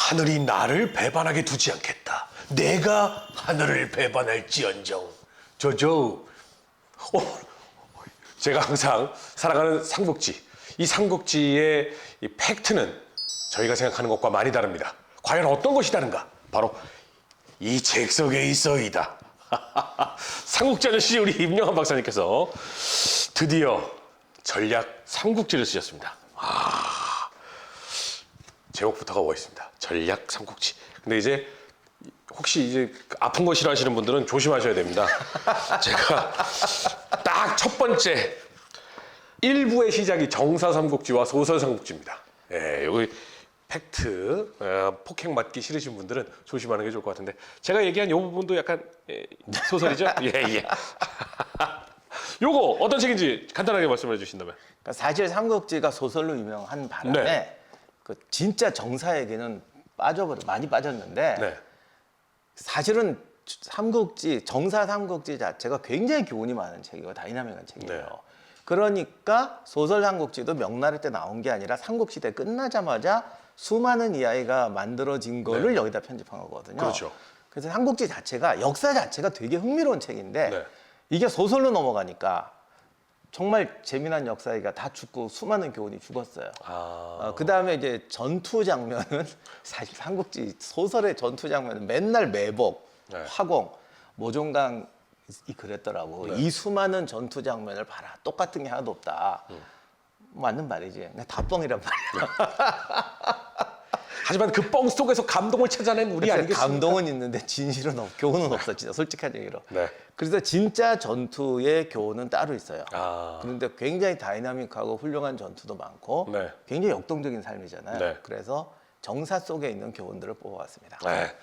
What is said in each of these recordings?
하늘이 나를 배반하게 두지 않겠다. 내가 하늘을 배반할지언정. 제가 항상 살아가는 삼국지. 이 삼국지의 이 팩트는 저희가 생각하는 것과 많이 다릅니다. 과연 어떤 것이 다른가? 바로 이 책 속에 있어이다. 삼국지 아저씨 우리 임영환 박사님께서 드디어 전략 삼국지를 쓰셨습니다. 제목부터가 멋있습니다. 전략 삼국지. 근데 이제 혹시 이제 아픈 거 싫어하시는 분들은 조심하셔야 됩니다. 제가 딱 첫 번째 1부의 시작이 정사 삼국지와 소설 삼국지입니다. 예, 여기 팩트 폭행 맞기 싫으신 분들은 조심하는 게 좋을 것 같은데 제가 얘기한 이 부분도 약간 소설이죠? 예. 요거 어떤 책인지 간단하게 말씀해 주신다면. 그러니까 사실 삼국지가 소설로 유명한 바람에 네. 그 진짜 정사에게는 많이 빠졌는데 네. 사실은 정사 삼국지 자체가 굉장히 교훈이 많은 책이고 다이나믹한 책이에요. 네. 그러니까 소설 삼국지도 명나라 때 나온 게 아니라 삼국시대 끝나자마자 수많은 이야기가 만들어진 거를 네. 여기다 편집한 거거든요. 그렇죠. 그래서 삼국지 자체가 역사 자체가 되게 흥미로운 책인데 네. 이게 소설로 넘어가니까 정말 재미난 역사가 다 죽고 수많은 교훈이 죽었어요. 그 다음에 이제 전투 장면은 사실 삼국지 소설의 전투 장면은 맨날 매복, 네. 화공, 모종강이 그랬더라고. 네. 이 수많은 전투 장면을 봐라. 똑같은 게 하나도 없다. 맞는 말이지. 그냥 다 뻥이란 말이야. 하지만 그 뻥 속에서 감동을 찾아낸 우리 아니겠습니까? 감동은 있는데 진실은 교훈은 없어. 진짜 솔직한 얘기로. 네. 그래서 진짜 전투의 교훈은 따로 있어요. 아. 그런데 굉장히 다이나믹하고 훌륭한 전투도 많고 네. 굉장히 역동적인 삶이잖아요. 네. 그래서 정사 속에 있는 교훈들을 뽑아왔습니다. 네.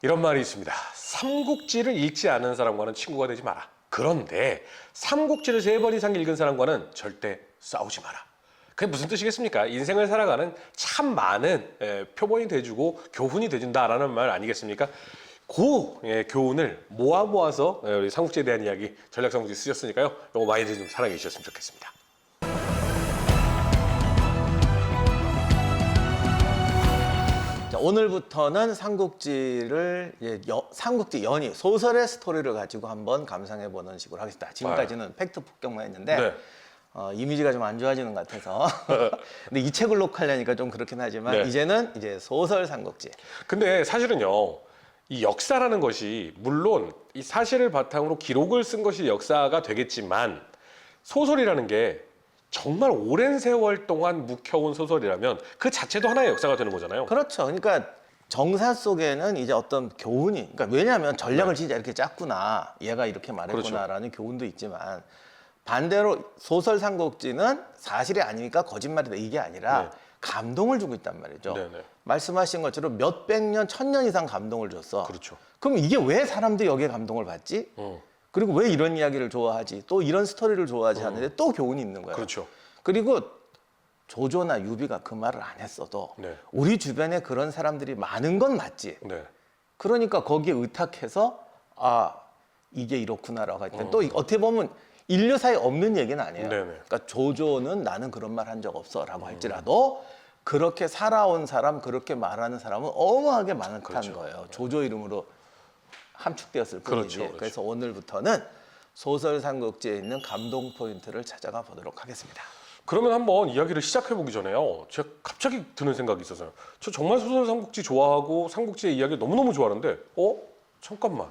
이런 말이 있습니다. 삼국지를 읽지 않은 사람과는 친구가 되지 마라. 그런데 삼국지를 3번 이상 읽은 사람과는 절대 싸우지 마라. 그게 무슨 뜻이겠습니까? 인생을 살아가는 참 많은 표본이 돼주고 교훈이 돼준다라는 말 아니겠습니까? 그 교훈을 모아서 우리 삼국지에 대한 이야기, 전략 삼국지 쓰셨으니까요. 이거 많이들 좀 사랑해 주셨으면 좋겠습니다. 자, 오늘부터는 삼국지를 삼국지 연희 소설의 스토리를 가지고 한번 감상해보는 식으로 하겠습니다. 지금까지는 팩트 폭격만 했는데 네. 이미지가 좀 안 좋아지는 것 같아서 근데 이 책을 녹화하려니까 좀 그렇긴 하지만 네. 이제는 이제 소설 삼국지. 근데 사실은요, 이 역사라는 것이 물론 이 사실을 바탕으로 기록을 쓴 것이 역사가 되겠지만 소설이라는 게 정말 오랜 세월 동안 묵혀온 소설이라면 그 자체도 하나의 역사가 되는 거잖아요. 그렇죠. 그러니까 정사 속에는 이제 어떤 교훈이, 그러니까 왜냐하면 전략을 진짜 이렇게 짰구나, 얘가 이렇게 말했구나라는 교훈도 있지만 반대로 소설 삼국지는 사실이 아니니까 거짓말이다 이게 아니라 네. 감동을 주고 있단 말이죠. 네네. 말씀하신 것처럼 몇백 년, 1000년 이상 감동을 줬어. 그렇죠. 그럼 이게 왜 사람들이 여기에 감동을 받지? 그리고 왜 이런 이야기를 좋아하지? 또 이런 스토리를 좋아하지 하는데 또 교훈이 있는 거예요. 그렇죠. 그리고 조조나 유비가 그 말을 안 했어도 네. 우리 주변에 그런 사람들이 많은 건 맞지. 네. 그러니까 거기에 의탁해서 이게 이렇구나라고 할 때 또 어떻게 보면 인류사에 없는 얘기는 아니에요. 네네. 그러니까 조조는 나는 그런 말 한 적 없어라고 할지라도 그렇게 살아온 사람, 그렇게 말하는 사람은 어마어마하게 많다는 그렇죠. 거예요. 조조 이름으로 함축되었을 뿐이지. 그렇죠. 그래서 오늘부터는 소설 삼국지에 있는 감동 포인트를 찾아가 보도록 하겠습니다. 그러면 한번 이야기를 시작해 보기 전에요. 제가 갑자기 드는 생각이 있어서요. 저 정말 소설 삼국지 좋아하고 삼국지의 이야기를 너무너무 좋아하는데 잠깐만.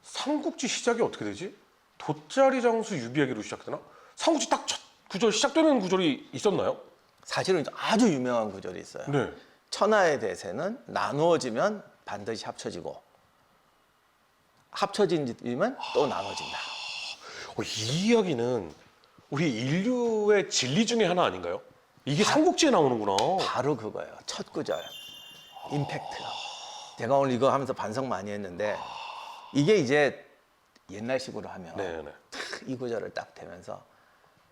삼국지 시작이 어떻게 되지? 돗자리 장수 유비 얘기로 시작되나? 삼국지 딱 첫 구절 시작되는 구절이 있었나요? 사실은 아주 유명한 구절이 있어요. 네. 천하의 대세는 나누어지면 반드시 합쳐지고 합쳐지면 또 나눠진다. 이 이야기는 우리 인류의 진리 중에 하나 아닌가요? 이게 삼국지에 나오는구나. 바로 그거예요. 첫 구절. 임팩트. 제가 오늘 이거 하면서 반성 많이 했는데 이게 이제 옛날식으로 하면 네네. 이 구절을 딱 대면서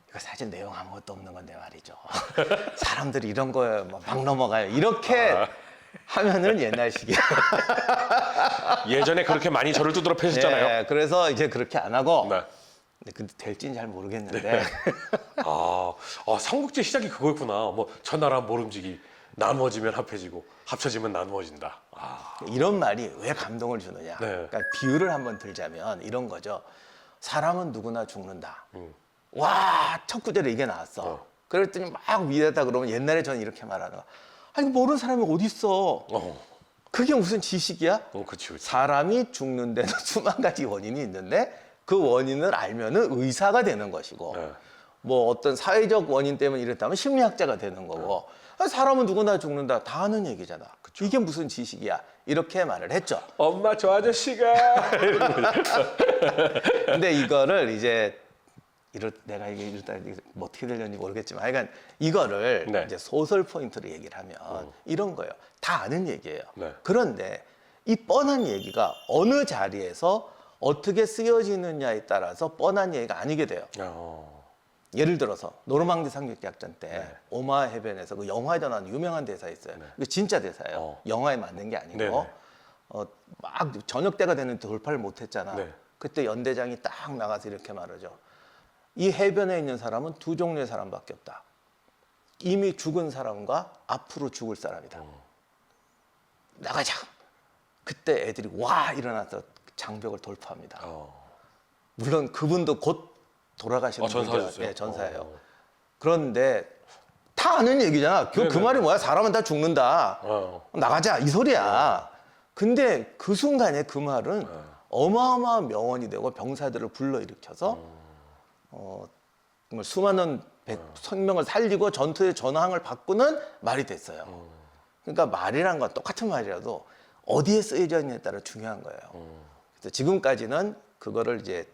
이거 사실 내용 아무것도 없는 건데 말이죠. 사람들이 이런 거에 막 넘어가요. 이렇게 하면은 옛날식이야. 예전에 그렇게 많이 저를 두드러 패셨잖아요. 네, 그래서 이제 그렇게 안 하고 네. 근데 될지는 잘 모르겠는데 삼국지 시작이 그거였구나. 뭐 천하람 모름지기. 나누어지면 합해지고 합쳐지면 나누어진다. 이런 말이 왜 감동을 주느냐. 네. 그러니까 비유를 한번 들자면 이런 거죠. 사람은 누구나 죽는다. 와, 첫 구절에 이게 나왔어. 그랬더니 막 위에다 그러면 옛날에 저는 이렇게 말하는 거야. 아니, 모르는 사람이 어디 있어? 그게 무슨 지식이야? 그치, 그치. 사람이 죽는 데는 수만 가지 원인이 있는데 그 원인을 알면은 의사가 되는 것이고 네. 뭐 어떤 사회적 원인 때문에 이랬다면 심리학자가 되는 거고 아니, 사람은 누구나 죽는다 다 아는 얘기잖아. 이게 무슨 지식이야? 이렇게 말을 했죠. 엄마 저 아저씨가 근데 이거를 이제 내가 이게 뭐 어떻게 되려는지 모르겠지만 하여간 이거를 네. 이제 소설 포인트로 얘기를 하면 이런 거예요. 다 아는 얘기예요. 네. 그런데 이 뻔한 얘기가 어느 자리에서 어떻게 쓰여지느냐에 따라서 뻔한 얘기가 아니게 돼요. 예를 들어서 노르망디 상륙작전 때 네. 오마하 해변에서 그 영화에 나온 유명한 대사 있어요. 이거 진짜 대사예요. 영화에 만든 게 아니고 네네. 막 저녁 때가 됐는데 돌파를 못했잖아. 네. 그때 연대장이 딱 나가서 이렇게 말하죠. 이 해변에 있는 사람은 두 종류의 사람밖에 없다. 이미 죽은 사람과 앞으로 죽을 사람이다. 나가자. 그때 애들이 와 일어나서 장벽을 돌파합니다. 물론 그분도 곧 돌아가시는 전사하셨어요? 네, 전사예요. 그런데 다 아는 얘기잖아. 그 네네. 말이 뭐야? 사람은 다 죽는다. 나가자 이 소리야. 근데 그 순간에 그 말은 어마어마한 명언이 되고 병사들을 불러일으켜서 정말 수많은 생명을 살리고 전투의 전황을 바꾸는 말이 됐어요. 그러니까 말이란 건 똑같은 말이라도 어디에 쓰여져 있느냐에 따라 중요한 거예요. 그래서 지금까지는 그거를 이제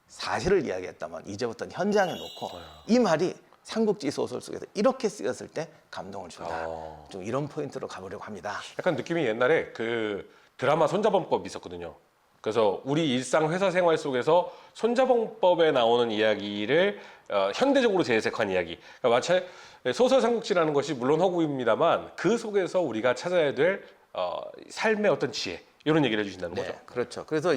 사실을 이야기했다면 이제부터는 현장에 놓고 이 말이 삼국지 소설 속에서 이렇게 쓰였을 때 감동을 준다. 좀 이런 포인트로 가보려고 합니다. 약간 느낌이 옛날에 그 드라마 손자범법 있었거든요. 그래서 우리 일상 회사 생활 속에서 손자범법에 나오는 이야기를 현대적으로 재해석한 이야기. 그러니까 마치 소설 삼국지라는 것이 물론 허구입니다만 그 속에서 우리가 찾아야 될 삶의 어떤 지혜 이런 얘기를 해주신다는 거죠. 그렇죠. 그래서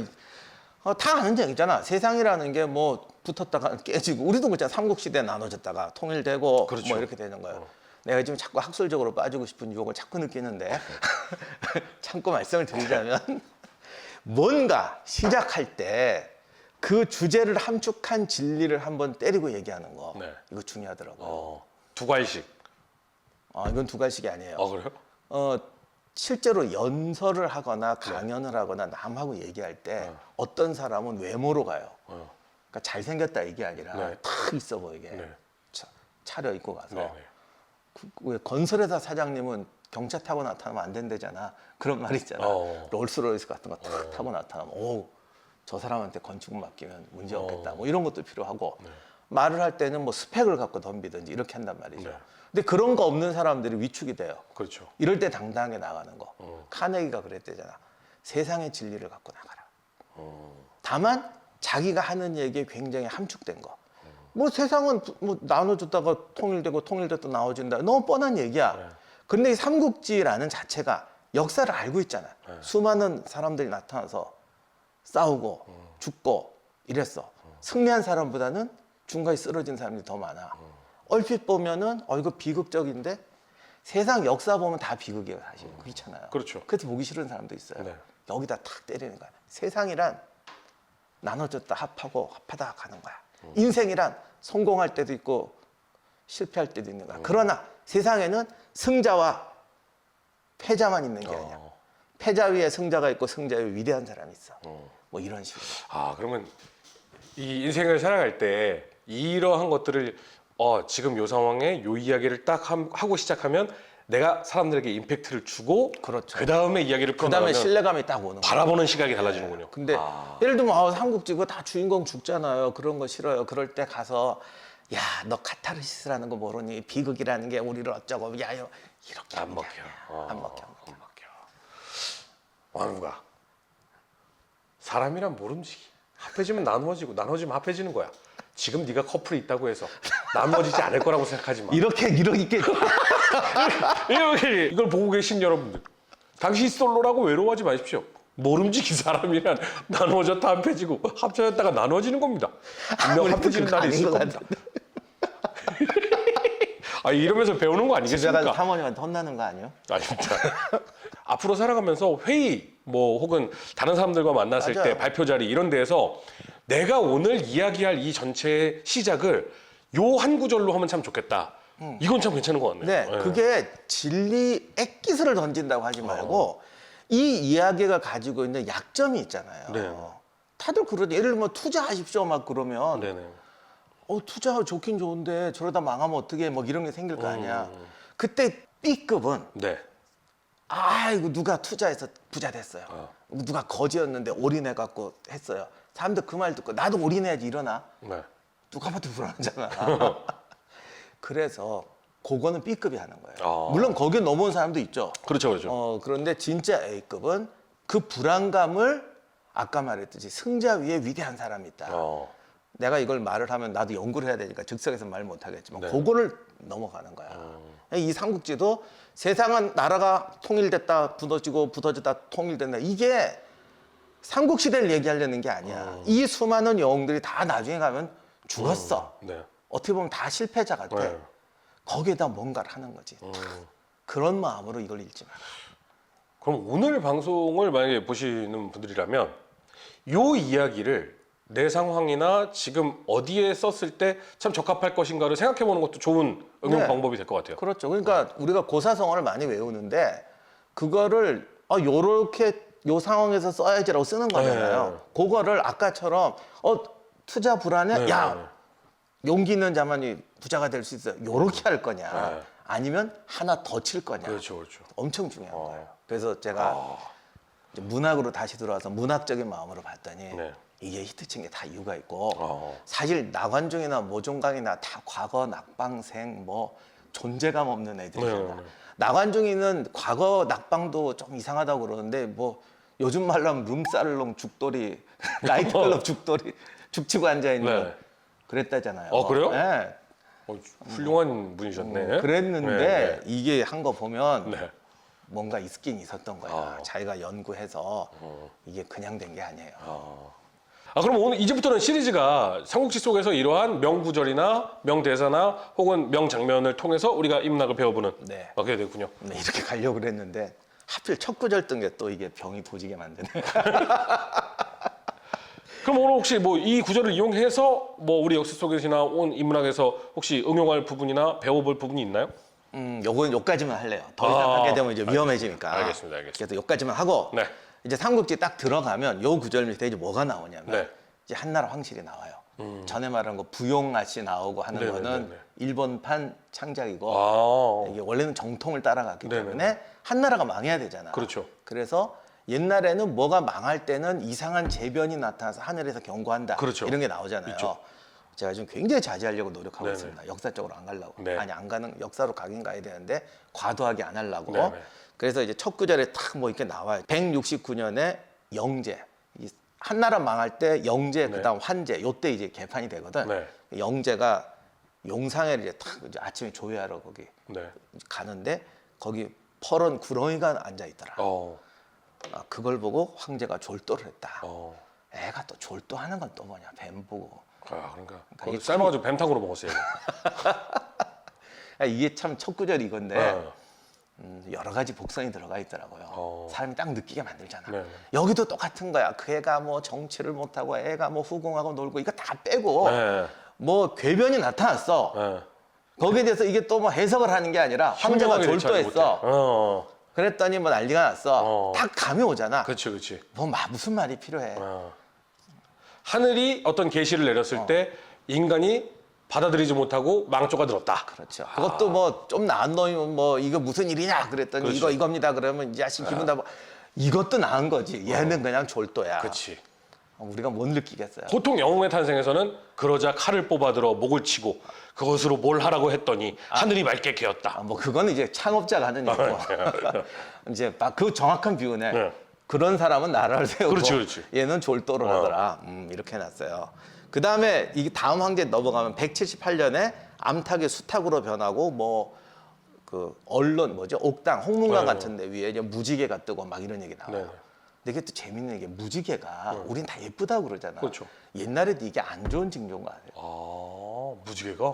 다 아는 얘기잖아. 세상이라는 게 뭐 붙었다가 깨지고 우리도 그렇잖아. 삼국시대 나눠졌다가 통일되고 그렇죠. 뭐 이렇게 되는 거예요. 내가 지금 자꾸 학술적으로 빠지고 싶은 유혹을 자꾸 느끼는데 참고 말씀을 드리자면 뭔가 시작할 때 그 주제를 함축한 진리를 한번 때리고 얘기하는 거 네. 이거 중요하더라고요. 두 갈씩. 이건 두 가지씩이 아니에요. 그래요? 실제로 연설을 하거나 강연을 하거나 남하고 얘기할 때 어떤 사람은 외모로 가요. 그러니까 잘생겼다 이게 아니라 네. 탁 있어 보이게 네. 차려입고 가서 네. 왜 건설회사 사장님은 경차 타고 나타나면 안 된다잖아. 그런 말 있잖아. 롤스로이스 같은 거 탁 타고 나타나면 오, 저 사람한테 건축 맡기면 문제 없겠다. 뭐 이런 것도 필요하고 말을 할 때는 뭐 스펙을 갖고 덤비든지 이렇게 한단 말이죠. 네. 근데 그런 거 없는 사람들이 위축이 돼요. 그렇죠. 이럴 때 당당하게 나가는 거. 카네기가 그랬대잖아. 세상의 진리를 갖고 나가라. 다만 자기가 하는 얘기에 굉장히 함축된 거. 뭐 세상은 뭐 나눠줬다가 통일됐다 나눠진다. 너무 뻔한 얘기야. 근데 이 삼국지라는 자체가 역사를 알고 있잖아. 수많은 사람들이 나타나서 싸우고 죽고 이랬어. 승리한 사람보다는 중간에 쓰러진 사람이 더 많아. 얼핏 보면은 이거 비극적인데 세상 역사 보면 다 비극이에요 사실. 그렇잖아요. 그렇죠. 그래서 보기 싫은 사람도 있어요. 네. 여기다 탁 때리는 거야. 세상이란 나눠졌다 합하고 합하다 가는 거야. 인생이란 성공할 때도 있고 실패할 때도 있는 거야. 그러나 세상에는 승자와 패자만 있는 게 아니야. 패자 위에 승자가 있고 승자 위에 위대한 사람이 있어. 뭐 이런 식으로. 그러면 이 인생을 살아갈 때 이러한 것들을 지금 요 상황에 요 이야기를 딱 하고 시작하면 내가 사람들에게 임팩트를 주고 그렇죠. 그 다음에 이야기를 그 다음에 풀어나가면 신뢰감이 딱 오는 거야. 바라보는 시각이 달라지는군요. 근데 예를 들면 삼국지 그거 다 주인공 죽잖아요. 그런 거 싫어요. 그럴 때 가서 야, 너 카타르시스라는 거 모르니? 비극이라는 게 우리를 어쩌고 야 이렇게 안 먹혀. 안 먹혀. 왕우가 사람이란 모름지기. 합해지면 나누어지고 나누어지면 합해지는 거야. 지금 네가 커플이 있다고 해서 나누어지지 않을 거라고 생각하지 마. 이렇게 이렇게 이걸 보고 계신 여러분들, 당신 솔로라고 외로워하지 마십시오. 모름지기 사람이란 나누어졌다 합해지고 합쳐졌다가 나누어지는 겁니다. 분명 합해지는 날이 있을 겁니다. 아 이러면서 배우는 거 집에 가서 아니겠습니까? 사모님한테 혼나는 거 아니에요? 아닙니다. 앞으로 살아가면서 회의 뭐 혹은 다른 사람들과 만났을 맞아요. 때 발표 자리 이런 데에서 내가 오늘 이야기할 이 전체의 시작을 요 한 구절로 하면 참 좋겠다. 이건 참 괜찮은 것 같네요. 네, 예. 그게 진리 액기스를 던진다고 하지 말고 이 이야기가 가지고 있는 약점이 있잖아요. 네. 다들 그러죠. 예를 들면 투자하십시오 막 그러면 네네. 투자 좋긴 좋은데 저러다 망하면 어떻게 뭐 이런 게 생길 거 아니야. 그때 B급은 네. 아이고 누가 투자해서 부자 됐어요. 누가 거지였는데 올인해갖고 했어요. 사람들 그 말 듣고 나도 올인해야지 일어나. 네. 누가 봐도 불안하잖아. 그래서 그거는 B급이 하는 거예요. 아. 물론 거기에 넘어온 사람도 있죠. 그렇죠, 그렇죠. 그런데 진짜 A급은 그 불안감을 아까 말했듯이 승자 위에 위대한 사람이 있다. 내가 이걸 말을 하면 나도 연구를 해야 되니까 즉석에서 말 못하겠지만 네. 그거를 넘어가는 거야. 이 삼국지도 세상은 나라가 통일됐다 부서지고 부서졌다 통일된다. 이게 삼국시대를 얘기하려는 게 아니야. 이 수많은 영웅들이 다 나중에 가면 죽었어. 네. 어떻게 보면 다 실패자 같아. 네. 거기에다 뭔가를 하는 거지. 그런 마음으로 이걸 읽지 마라. 그럼 오늘 방송을 만약에 보시는 분들이라면 요 이야기를 내 상황이나 지금 어디에 썼을 때 참 적합할 것인가를 생각해 보는 것도 좋은 응용 네. 방법이 될 것 같아요. 그렇죠. 그러니까 우리가 고사성어를 많이 외우는데 그거를 요렇게 요 상황에서 써야지라고 쓰는 거잖아요. 네. 그거를 아까처럼 투자 불안해? 네. 야, 용기 있는 자만이 부자가 될 수 있어. 요렇게 할 거냐? 네. 아니면 하나 더 칠 거냐? 그렇죠, 그렇죠. 엄청 중요한 거예요. 그래서 제가 이제 문학으로 다시 들어와서 문학적인 마음으로 봤더니 네. 이게 히트친 게 다 이유가 있고 어. 사실 나관중이나 모종강이나 다 과거 낙방생 뭐 존재감 없는 애들이잖아. 네. 나관중이는 과거 낙방도 좀 이상하다고 그러는데 뭐 요즘 말로 하면 룸살롱 죽돌이 나이트클럽 죽돌이 죽치고 앉아있는 네. 그랬다잖아요. 그래요? 네. 훌륭한 분이셨네. 그랬는데 네, 이게 한 거 보면 네. 네. 뭔가 있긴 있었던 거야. 자기가 연구해서 이게 그냥 된 게 아니에요. 그럼 오늘 이제부터는 시리즈가 삼국지 속에서 이러한 명구절이나 명대사나 혹은 명장면을 통해서 우리가 인문학을 배워보는 네. 그게 되군요. 네, 이렇게 가려고 그랬는데 하필 첫 구절 뜬 게 또 이게 병이 도지게 만드네. 그럼 오늘 혹시 뭐 이 구절을 이용해서 뭐 우리 역사 속에서나 온 인문학에서 혹시 응용할 부분이나 배워볼 부분이 있나요? 요건 요까지만 할래요. 더 이상 하게 되면 이제 위험해지니까. 알겠습니다. 그래서 요까지만 하고 네. 이제 삼국지 딱 들어가면 요 구절 밑에 이제 뭐가 나오냐면 네. 이제 한나라 황실이 나와요. 전에 말한 거 부용아씨 나오고 하는 네네네네. 거는 일본판 창작이고 아, 이게 원래는 정통을 따라갔기 네네네. 때문에 한나라가 망해야 되잖아. 그렇죠. 그래서 옛날에는 뭐가 망할 때는 이상한 재변이 나타나서 하늘에서 경고한다. 그렇죠. 이런 게 나오잖아요. 있죠. 제가 지금 굉장히 자제하려고 노력하고 네네. 있습니다. 역사적으로 안 가려고. 네. 아니 안 가는 역사로 가긴 가야 되는데 과도하게 안 하려고. 네네. 그래서 이제 첫 구절에 탁 뭐 이렇게 나와요. 169년에 영제. 이 한나라 망할 때 영제 네. 그다음 환제 요때 이제 개판이 되거든. 네. 영제가 용상에를 이제 탁 이제 아침에 조회하러 거기 네. 가는데 거기 퍼런 구렁이가 앉아 있더라. 그걸 보고 황제가 졸도를 했다. 애가 또 졸도하는 건 또 뭐냐? 뱀 보고. 그러니까 이게 삶아가지고 뱀탕으로 먹었어요. 이게 참 첫 구절이 이건데 네. 여러 가지 복선이 들어가 있더라고요. 사람이 딱 느끼게 만들잖아. 네. 여기도 똑같은 거야. 그 애가 뭐 정치를 못하고 애가 뭐 후궁하고 놀고 이거 다 빼고 네. 뭐 궤변이 나타났어. 네. 거기에 대해서 이게 또 뭐 해석을 하는 게 아니라 황제가 현명하게 대처하지 졸도했어. 못해. 그랬더니 뭐 난리가 났어. 딱 감이 오잖아. 그렇지, 그렇지. 뭐 무슨 말이 필요해. 하늘이 어떤 계시를 내렸을 때 인간이 받아들이지 못하고 망조가 들었다. 그렇죠. 그것도 뭐 좀 나은 놈이면 뭐 이거 무슨 일이냐 그랬더니 그렇죠. 이겁니다. 그러면 이 자식 기분 나빠. 이것도 나은 거지. 얘는 그냥 졸도야. 그렇지. 우리가 못 느끼겠어요. 보통 영웅의 탄생에서는 그러자 칼을 뽑아들어 목을 치고 그것으로 뭘 하라고 했더니 하늘이 맑게 개었다. 뭐 그거는 이제 창업자가 하는 얘기고. 이제 막 그 정확한 비유네. 네. 그런 사람은 나라를 세우고 그렇지, 그렇지. 얘는 졸도를 하더라. 이렇게 해놨어요. 그 다음에 이 다음 황제 넘어가면 178년에 암탉이 수탉으로 변하고 뭐 그 언론 뭐죠 옥당 홍문관 네. 같은데 위에 이제 무지개가 뜨고 막 이런 얘기 나와요. 네. 근데 이게 또 재밌는 게 무지개가 우린 다 예쁘다고 그러잖아. 그렇죠. 옛날에도 이게 안 좋은 징조인 거 아니에요? 무지개가?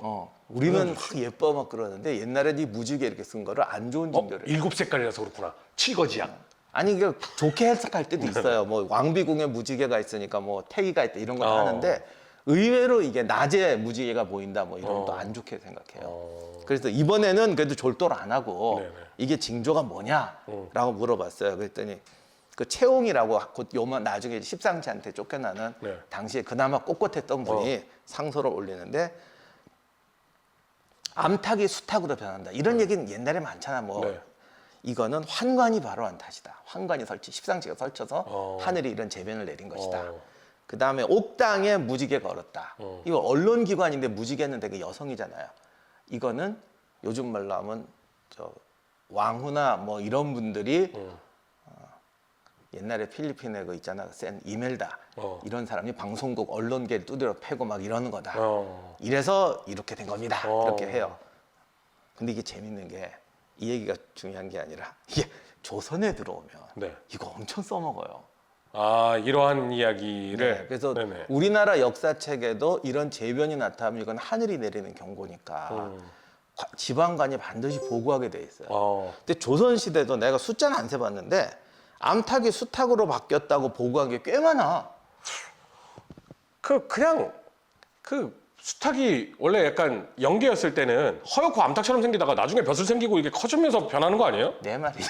우리는 막 예뻐 막 그러는데 옛날에도 이 무지개 이렇게 쓴 거를 안 좋은 징조를. 일곱 색깔이라서 그렇구나. 칠거지약. 아니 이게 좋게 해석할 때도 있어요. 뭐 왕비궁에 무지개가 있으니까 뭐 태기가 있다 이런 거 하는데 의외로 이게 낮에 무지개가 보인다 뭐 이런 것도 안 좋게 생각해요. 그래서 이번에는 그래도 졸도를 안 하고 네네. 이게 징조가 뭐냐라고 물어봤어요. 그랬더니 그 채옹이라고 곧 요만 나중에 십상치한테 쫓겨나는 네. 당시에 그나마 꼿꼿했던 분이 상소를 올리는데 암탉이 수탉으로 변한다. 이런 얘기는 옛날에 많잖아. 뭐 네. 이거는 환관이 바로한 탓이다. 환관이 십상치가 설쳐서 하늘이 이런 재변을 내린 것이다. 그 다음에 옥당에 무지개가 얼었다. 이거 언론기관인데 무지개는 되게 여성이잖아요. 이거는 요즘 말로 하면 저 왕후나 뭐 이런 분들이 옛날에 필리핀에 그 있잖아 센 이멜다 이런 사람이 방송국 언론계를 두드려 패고 막 이러는 거다. 이래서 이렇게 된 겁니다. 이렇게 해요. 근데 이게 재밌는 게 이 얘기가 중요한 게 아니라 이게 조선에 들어오면 네. 이거 엄청 써먹어요. 이러한 이야기를. 네, 그래서 네네. 우리나라 역사책에도 이런 재변이 나타나면 이건 하늘이 내리는 경고니까 지방관이 반드시 보고하게 돼 있어요. 근데 조선 시대도 내가 숫자는 안 세봤는데 암탉이 수탉으로 바뀌었다고 보고한 게 꽤 많아. 그냥 수탉이 원래 약간 연계였을 때는 허옇고 암탉처럼 생기다가 나중에 벼슬 생기고 이게 커지면서 변하는 거 아니에요? 내 말이지.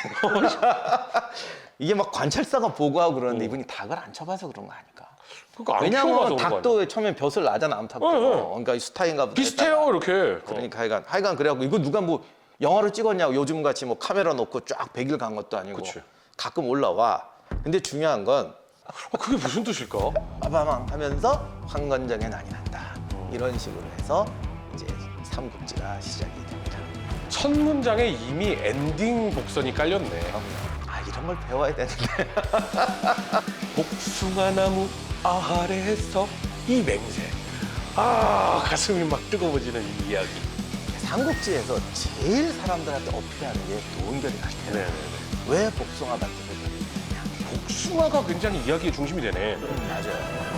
이게 막 관찰사가 보고하고 그러는데 이분이 닭을 안 쳐봐서 그런 거 아닐까? 그러니까 안 왜냐면 키워봐서 그런 거 닭도 처음에 벼슬 나잖아 암탉도. 네, 네. 그러니까 이 수탉인가 보다. 비슷해요 이렇게. 그러니까 하여간 그래갖고 이거 누가 뭐 영화로 찍었냐고 요즘 같이 뭐 카메라 놓고 쫙 100일 간 것도 아니고 그치. 가끔 올라와. 근데 중요한 건 그게 무슨 뜻일까? 빠바망 하면서 황건적의 난이 난다. 이런 식으로 해서 이제 삼국지가 시작이 됩니다. 첫 문장에 이미 엔딩 복선이 깔렸네. 이런 걸 배워야 되는데. 복숭아 나무 아래에서 이 맹세. 가슴이 막 뜨거워지는 이 이야기. 삼국지에서 제일 사람들한테 어필하는 게 노은결이 같아요. 네네네. 왜 복숭아 밭을 졌느냐. 복숭아가 굉장히 이야기의 중심이 되네. 맞아요.